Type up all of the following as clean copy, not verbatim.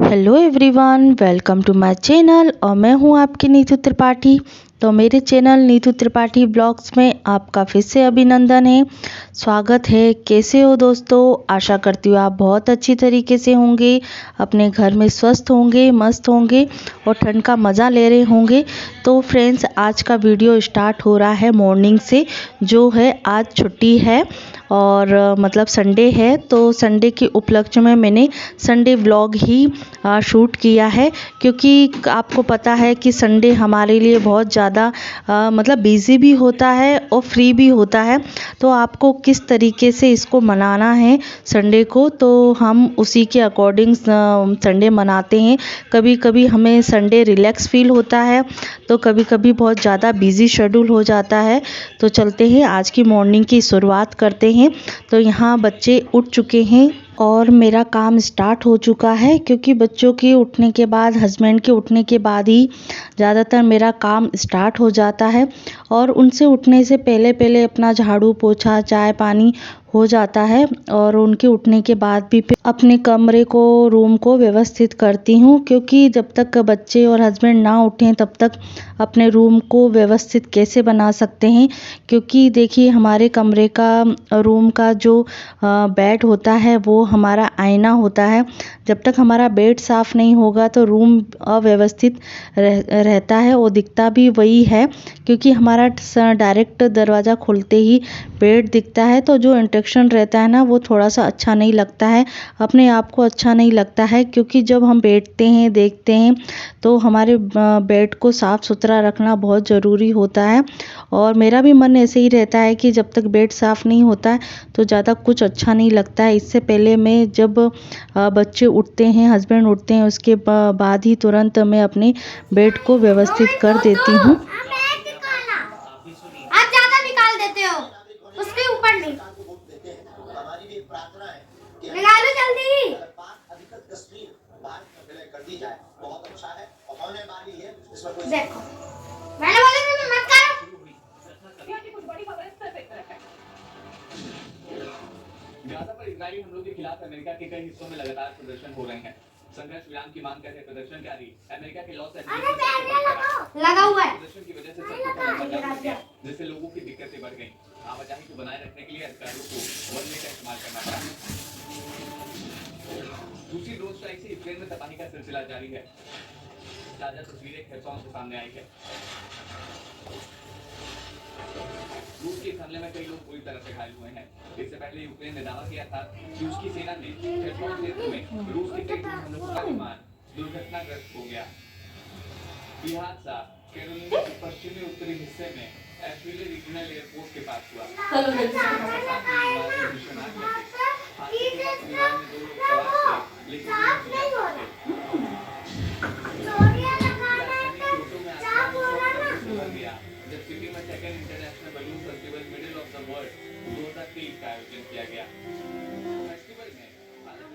Hello everyone, welcome to my channel और मैं हूं आपकी नीतू त्रिपाठी। तो मेरे चैनल नीतू त्रिपाठी ब्लॉग्स में आपका फिर से अभिनंदन है, स्वागत है। कैसे हो दोस्तों? आशा करती हूँ आप बहुत अच्छी तरीके से होंगे, अपने घर में स्वस्थ होंगे, मस्त होंगे और ठंड का मज़ा ले रहे होंगे। तो फ्रेंड्स, आज का वीडियो स्टार्ट हो रहा है मॉर्निंग से, जो है आज छुट्टी है और मतलब संडे है। तो संडे के उपलक्ष्य में मैंने संडे व्लॉग ही शूट किया है, क्योंकि आपको पता है कि संडे हमारे लिए बहुत ज़्यादा मतलब बिज़ी भी होता है और फ्री भी होता है। तो आपको किस तरीके से इसको मनाना है संडे को, तो हम उसी के अकॉर्डिंग संडे मनाते हैं। कभी कभी हमें संडे रिलैक्स फील होता है, तो कभी कभी बहुत ज़्यादा बिज़ी शेड्यूल हो जाता है। तो चलते हैं, आज की मॉर्निंग की शुरुआत करते हैं। तो यहाँ बच्चे उठ चुके हैं और मेरा काम स्टार्ट हो चुका है, क्योंकि बच्चों के उठने के बाद, हस्बैंड के उठने के बाद ही ज़्यादातर मेरा काम स्टार्ट हो जाता है। और उनसे उठने से पहले पहले अपना झाड़ू पोछा चाय पानी हो जाता है, और उनके उठने के बाद भी फिर अपने कमरे को, रूम को व्यवस्थित करती हूँ, क्योंकि जब तक बच्चे और हस्बैंड ना उठें तब तक अपने रूम को व्यवस्थित कैसे बना सकते हैं। क्योंकि देखिए, हमारे कमरे का, रूम का जो बेड होता है वो हमारा आईना होता है। जब तक हमारा बेड साफ़ नहीं होगा तो रूम अव्यवस्थित रहता है और दिखता भी वही है, क्योंकि हमारा डायरेक्ट दरवाज़ा खुलते ही बेड दिखता है। तो जो इंटरेक्शन रहता है ना, वो थोड़ा सा अच्छा नहीं लगता है, अपने आप को अच्छा नहीं लगता है। क्योंकि जब हम बैठते हैं, देखते हैं, तो हमारे बेड को साफ़ सुथरा रखना बहुत ज़रूरी होता है। और मेरा भी मन ऐसे ही रहता है कि जब तक बेड साफ़ नहीं होता है तो ज़्यादा कुछ अच्छा नहीं लगता है। इससे पहले मैं जब बच्चे उठते हैं, हस्बैंड उठते हैं, उसके बाद ही तुरंत मैं अपने बेड को व्यवस्थित कर देती हूँ। आप ज्यादा निकाल देते हो, उसके ऊपर नहीं निकालो जल्दी। देखो, मैंने बोला था मत करो। गाजा पर इजरायली हमलों के खिलाफ अमेरिका के कई हिस्सों में लगातार प्रदर्शन हो रहे हैं। संघर्ष विराम की मांग करते प्रदर्शनकारी अमेरिका के लॉस एंजल्स लगा हुआ है। प्रदर्शन की वजह से सड़कों पर हड़ताल, जिससे लोगों की दिक्कतें बढ़ गईं। आवाजाही को बनाए रखने के लिए अधिकारियों को वन वे का इस्तेमाल करना पड़ा। दूसरी ड्रोन स्ट्राइक से यूक्रेन में तबाही का सिलसिला जारी है। ताजा तस्वीरें खेरसॉन से सामने आई है। रूस के इस हमले में कई लोग बुरी तरह से घायल हुए हैं। इससे पहले यूक्रेन ने दावा किया था कि उसकी सेना ने खेरसॉन क्षेत्र में रूस के कई हमलों का विमान दुर्घटनाग्रस्त हो गया। यह हादसा कैरोलिना के पश्चिमी उत्तरी हिस्से में एफिले रीजनल एयरपोर्ट के पास हुआ।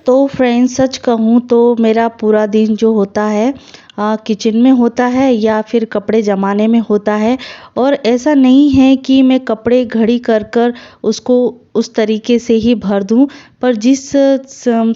तो फ्रेंड्स, सच कहूँ तो मेरा पूरा दिन जो होता है किचन में होता है या फिर कपड़े जमाने में होता है। और ऐसा नहीं है कि मैं कपड़े घड़ी कर कर उसको उस तरीके से ही भर दूं, पर जिस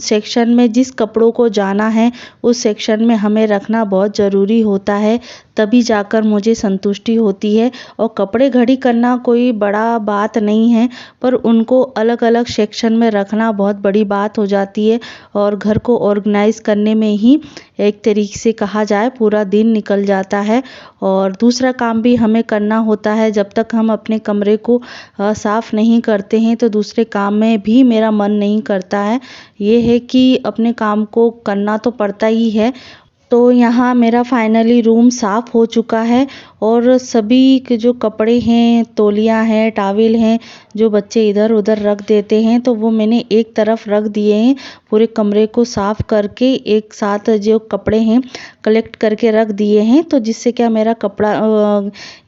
सेक्शन में जिस कपड़ों को जाना है उस सेक्शन में हमें रखना बहुत ज़रूरी होता है, तभी जाकर मुझे संतुष्टि होती है। और कपड़े घड़ी करना कोई बड़ा बात नहीं है, पर उनको अलग अलग सेक्शन में रखना बहुत बड़ी बात हो जाती है। और घर को ऑर्गेनाइज करने में ही एक तरीके से कहा जाए पूरा दिन निकल जाता है। और दूसरा काम भी हमें करना होता है। जब तक हम अपने कमरे को साफ़ नहीं करते हैं तो दूसरे काम में भी मेरा मन नहीं करता है। ये है कि अपने काम को करना तो पड़ता ही है। तो यहाँ मेरा फाइनली रूम साफ़ हो चुका है और सभी के जो कपड़े हैं, तौलिया हैं, टॉवल हैं, जो बच्चे इधर उधर रख देते हैं, तो वो मैंने एक तरफ रख दिए हैं। पूरे कमरे को साफ़ करके एक साथ जो कपड़े हैं कलेक्ट करके रख दिए हैं, तो जिससे क्या मेरा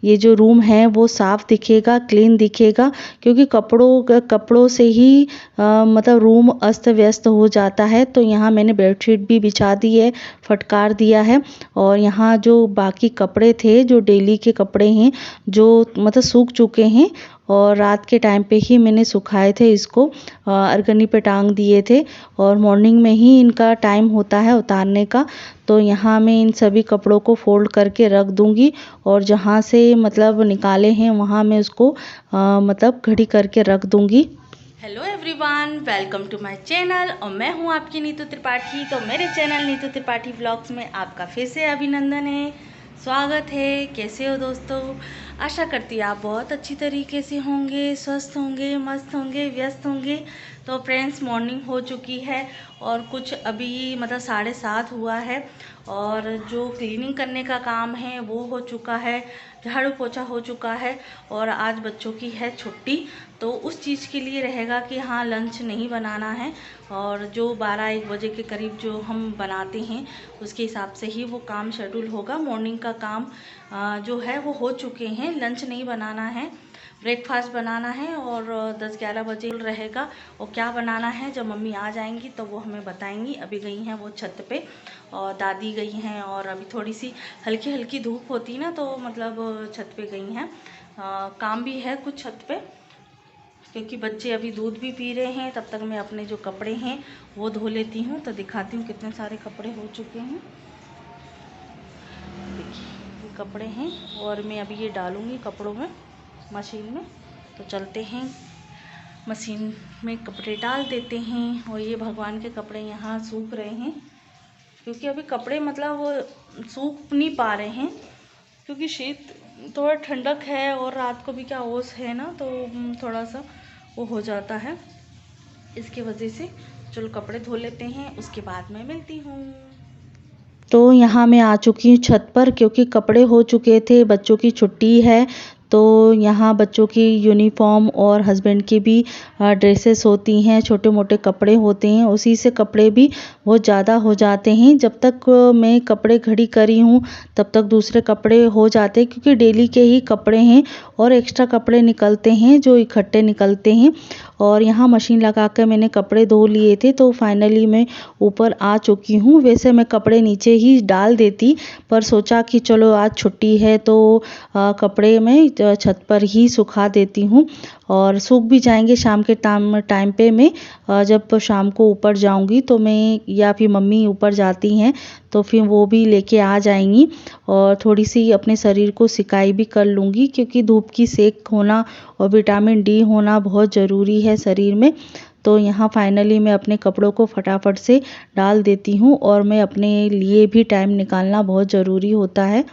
ये जो रूम है वो साफ़ दिखेगा, क्लीन दिखेगा। क्योंकि कपड़ों से ही मतलब रूम अस्त व्यस्त हो जाता है। तो यहाँ मैंने बेडशीट भी बिछा दी है, फटकार दिया है। और यहाँ जो बाकी कपड़े थे जो डेली डेली के कपड़े हैं जो मतलब सूख चुके हैं और रात के टाइम पे ही मैंने सुखाए थे, इसको अरगनी पे टांग दिए थे और मॉर्निंग में ही इनका टाइम होता है उतारने का। तो यहाँ मैं इन सभी कपड़ों को फोल्ड करके रख दूँगी और जहाँ से मतलब निकाले हैं वहाँ मैं उसको मतलब घड़ी करके रख दूँगी। Hello everyone, welcome to my channel और मैं हूँ आपकी नीतू त्रिपाठी। तो मेरे चैनल नीतू त्रिपाठी ब्लॉग्स में आपका फिर से अभिनंदन है, स्वागत है। कैसे हो दोस्तों? आशा करती हूँ आप बहुत अच्छी तरीके से होंगे, स्वस्थ होंगे, मस्त होंगे, व्यस्त होंगे। तो फ्रेंड्स, मॉर्निंग हो चुकी है और कुछ अभी मतलब 7:30 हुआ है और जो क्लीनिंग करने का काम है वो हो चुका है, झाड़ू पोछा हो चुका है और आज बच्चों की है छुट्टी। तो उस चीज़ के लिए रहेगा कि हाँ, लंच नहीं बनाना है और जो 12-1 बजे के करीब जो हम बनाते हैं उसके हिसाब से ही वो काम शेड्यूल होगा। मॉर्निंग का काम जो है वो हो चुके हैं, लंच नहीं बनाना है, ब्रेकफास्ट बनाना है और 10-11 बजे रहेगा। और क्या बनाना है जब मम्मी आ जाएंगी तो वो हमें बताएंगी। अभी गई हैं वो छत पे और दादी गई हैं और अभी थोड़ी सी हल्की हल्की धूप होती ना तो मतलब छत पे गई हैं। काम भी है कुछ छत पे क्योंकि बच्चे अभी दूध भी पी रहे हैं। तब तक मैं अपने जो कपड़े हैं वो धो लेती हूँ। तो दिखाती हूँ कितने सारे कपड़े हो चुके हैं। देखिए ये कपड़े हैं और मैं अभी ये डालूँगी कपड़ों में, मशीन में। तो चलते हैं, मशीन में कपड़े डाल देते हैं। और ये भगवान के कपड़े यहाँ सूख रहे हैं क्योंकि अभी कपड़े मतलब वो सूख नहीं पा रहे हैं क्योंकि शीत थोड़ा ठंडक है और रात को भी क्या ओस है ना, तो थोड़ा सा वो हो जाता है, इसके वजह से। चलो कपड़े धो लेते हैं, उसके बाद मैं मिलती हूँ। तो यहाँ मैं आ चुकी हूँ छत पर क्योंकि कपड़े हो चुके थे, बच्चों की छुट्टी है तो यहाँ बच्चों की यूनिफॉर्म और हस्बैंड की भी ड्रेसेस होती हैं, छोटे मोटे कपड़े होते हैं, उसी से कपड़े भी बहुत ज़्यादा हो जाते हैं। जब तक मैं कपड़े घड़ी करी हूँ तब तक दूसरे कपड़े हो जाते हैं क्योंकि डेली के ही कपड़े हैं और एक्स्ट्रा कपड़े निकलते हैं जो इकट्ठे निकलते हैं। और यहाँ मशीन लगा कर मैंने कपड़े धो लिए थे तो फाइनली मैं ऊपर आ चुकी हूँ। वैसे मैं कपड़े नीचे ही डाल देती पर सोचा कि चलो आज छुट्टी है तो कपड़े मैं छत पर ही सुखा देती हूँ और सूख भी जाएंगे शाम के टाइम पे। मैं जब शाम को ऊपर जाऊंगी तो मैं या फिर मम्मी ऊपर जाती हैं तो फिर वो भी लेके आ जाएंगी और थोड़ी सी अपने शरीर को सिकाई भी कर लूँगी क्योंकि धूप की सेक होना और विटामिन डी होना बहुत ज़रूरी है शरीर में। तो यहाँ फाइनली मैं अपने कपड़ों को फटाफट से डाल देती हूँ और मैं अपने लिए भी टाइम निकालना बहुत ज़रूरी होता है।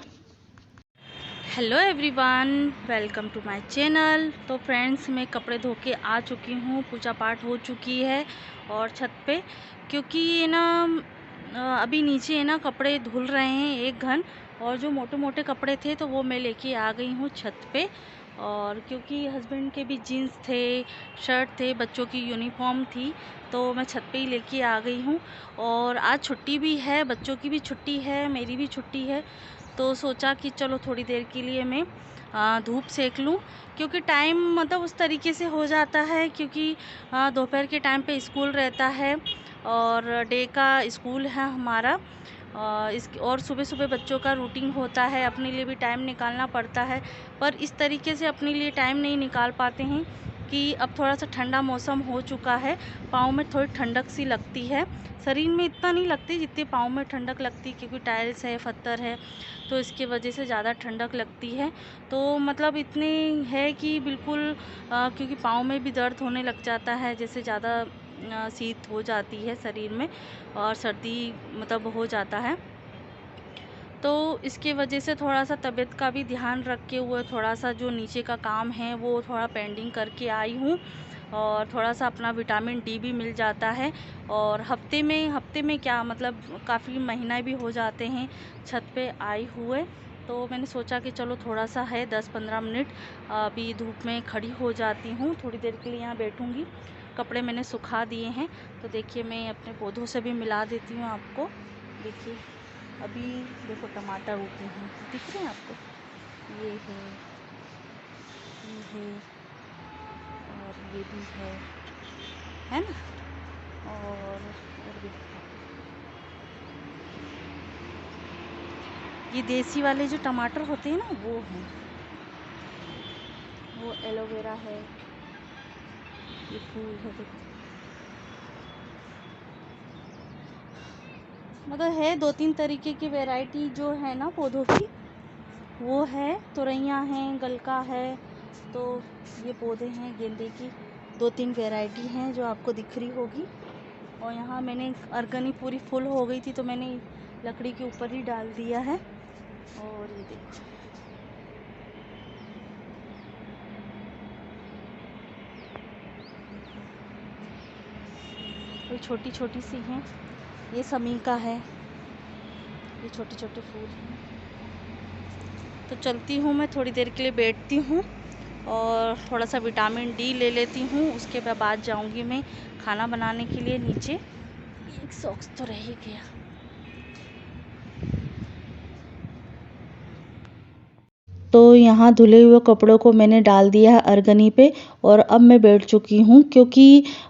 Hello everyone, welcome to my channel. तो फ्रेंड्स, मैं कपड़े धो के आ चुकी हूँ, पूजा पाठ हो चुकी है और छत पे क्योंकि ये ना अभी नीचे है ना कपड़े धुल रहे हैं एक घन, और जो मोटे मोटे कपड़े थे तो वो मैं लेके आ गई हूँ छत पे। और क्योंकि हस्बैंड के भी जीन्स थे, शर्ट थे, बच्चों की यूनिफॉर्म थी तो मैं छत पे ही लेके आ गई हूँ। और आज छुट्टी भी है, बच्चों की भी छुट्टी है, मेरी भी छुट्टी है। तो सोचा कि चलो थोड़ी देर के लिए मैं धूप सेक लूँ क्योंकि टाइम मतलब उस तरीके से हो जाता है क्योंकि दोपहर के टाइम पे स्कूल रहता है और डे का स्कूल है हमारा। और सुबह सुबह बच्चों का रूटीन होता है, अपने लिए भी टाइम निकालना पड़ता है पर इस तरीके से अपने लिए टाइम नहीं निकाल पाते हैं कि अब थोड़ा सा ठंडा मौसम हो चुका है, पाँव में थोड़ी ठंडक सी लगती है। शरीर में इतना नहीं लगती जितनी पाँव में ठंडक लगती क्योंकि टाइल्स है, पत्थर है तो इसकी वजह से ज़्यादा ठंडक लगती है। तो मतलब इतने है कि बिल्कुल क्योंकि पाँव में भी दर्द होने लग जाता है जैसे ज़्यादा शीत हो जाती है शरीर में और सर्दी मतलब हो जाता है। तो इसके वजह से थोड़ा सा तबीयत का भी ध्यान रखे हुए थोड़ा सा जो नीचे का काम है वो थोड़ा पेंडिंग करके आई हूँ और थोड़ा सा अपना विटामिन डी भी मिल जाता है। और हफ्ते में क्या मतलब काफ़ी महीना भी हो जाते हैं छत पे आए हुए। तो मैंने सोचा कि चलो थोड़ा सा है 10-15 मिनट अभी धूप में खड़ी हो जाती हूँ, थोड़ी देर के लिए यहाँ बैठूँगी। कपड़े मैंने सुखा दिए हैं तो देखिए मैं अपने पौधों से भी मिला देती हूँ आपको। देखिए अभी देखो टमाटर उगे हैं, दिख रहे हैं आपको, ये है और ये भी है ना। और भी ये देसी वाले जो टमाटर होते हैं ना वो हैं, वो एलोवेरा है, ये फूल है देखो। मतलब है 2-3 तरीके की वैरायटी जो है ना पौधों की, वो है। तुरैयाँ हैं, गलका है, तो ये पौधे हैं गेंदे की। 2-3 वैरायटी हैं जो आपको दिख रही होगी। और यहाँ मैंने अर्गनी पूरी फुल हो गई थी तो मैंने लकड़ी के ऊपर ही डाल दिया है। और ये देखो ये छोटी छोटी सी हैं, ये समीका है, ये छोटे छोटे फूल हैं। तो चलती हूँ मैं, थोड़ी देर के लिए बैठती हूँ और थोड़ा सा विटामिन डी ले लेती हूँ। उसके बाद जाऊँगी मैं खाना बनाने के लिए नीचे। एक सॉक्स तो रह ही गया। तो यहाँ धुले हुए कपड़ों को मैंने डाल दिया है अर्गनी पे और अब मैं बैठ चुकी हूँ, क्योंकि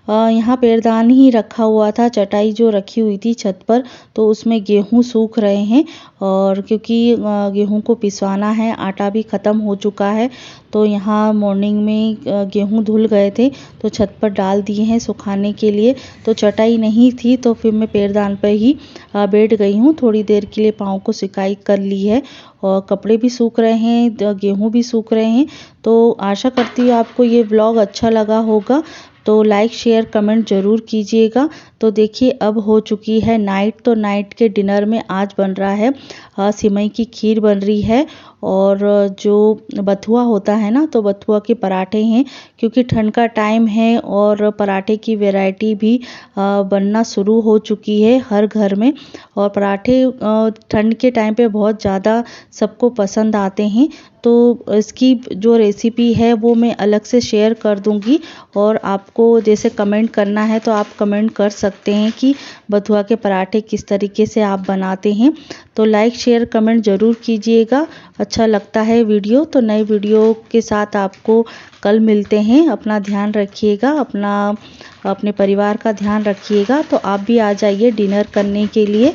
यहाँ पैरदान ही रखा हुआ था, चटाई जो रखी हुई थी छत पर, तो उसमें गेहूँ सूख रहे हैं। और क्योंकि गेहूँ को पिसवाना है, आटा भी ख़त्म हो चुका है, तो यहाँ मॉर्निंग में गेहूँ धुल गए थे तो छत पर डाल दिए हैं सुखाने के लिए। तो चटाई नहीं थी तो फिर मैं पैरदान पर ही बैठ गई हूँ। थोड़ी देर के लिए पाँव को सिकाई कर ली है और कपड़े भी सूख रहे हैं, गेहूँ भी सूख रहे हैं। तो आशा करती हूँ आपको ये व्लॉग अच्छा लगा होगा, तो लाइक शेयर कमेंट ज़रूर कीजिएगा। तो देखिए अब हो चुकी है नाइट, तो नाइट के डिनर में आज बन रहा है सिमई की खीर बन रही है, और जो बथुआ होता है ना, तो बथुआ के पराठे हैं, क्योंकि ठंड का टाइम है और पराठे की वैरायटी भी बनना शुरू हो चुकी है हर घर में। और पराठे ठंड के टाइम पे बहुत ज़्यादा सबको पसंद आते हैं। तो इसकी जो रेसिपी है वो मैं अलग से शेयर कर दूंगी, और आपको जैसे कमेंट करना है तो आप कमेंट कर सकते हैं कि बथुआ के पराठे किस तरीके से आप बनाते हैं। तो लाइक शेयर कमेंट ज़रूर कीजिएगा। अच्छा लगता है वीडियो तो नए वीडियो के साथ आपको कल मिलते हैं। अपना ध्यान रखिएगा, अपने परिवार का ध्यान रखिएगा। तो आप भी आ जाइए डिनर करने के लिए।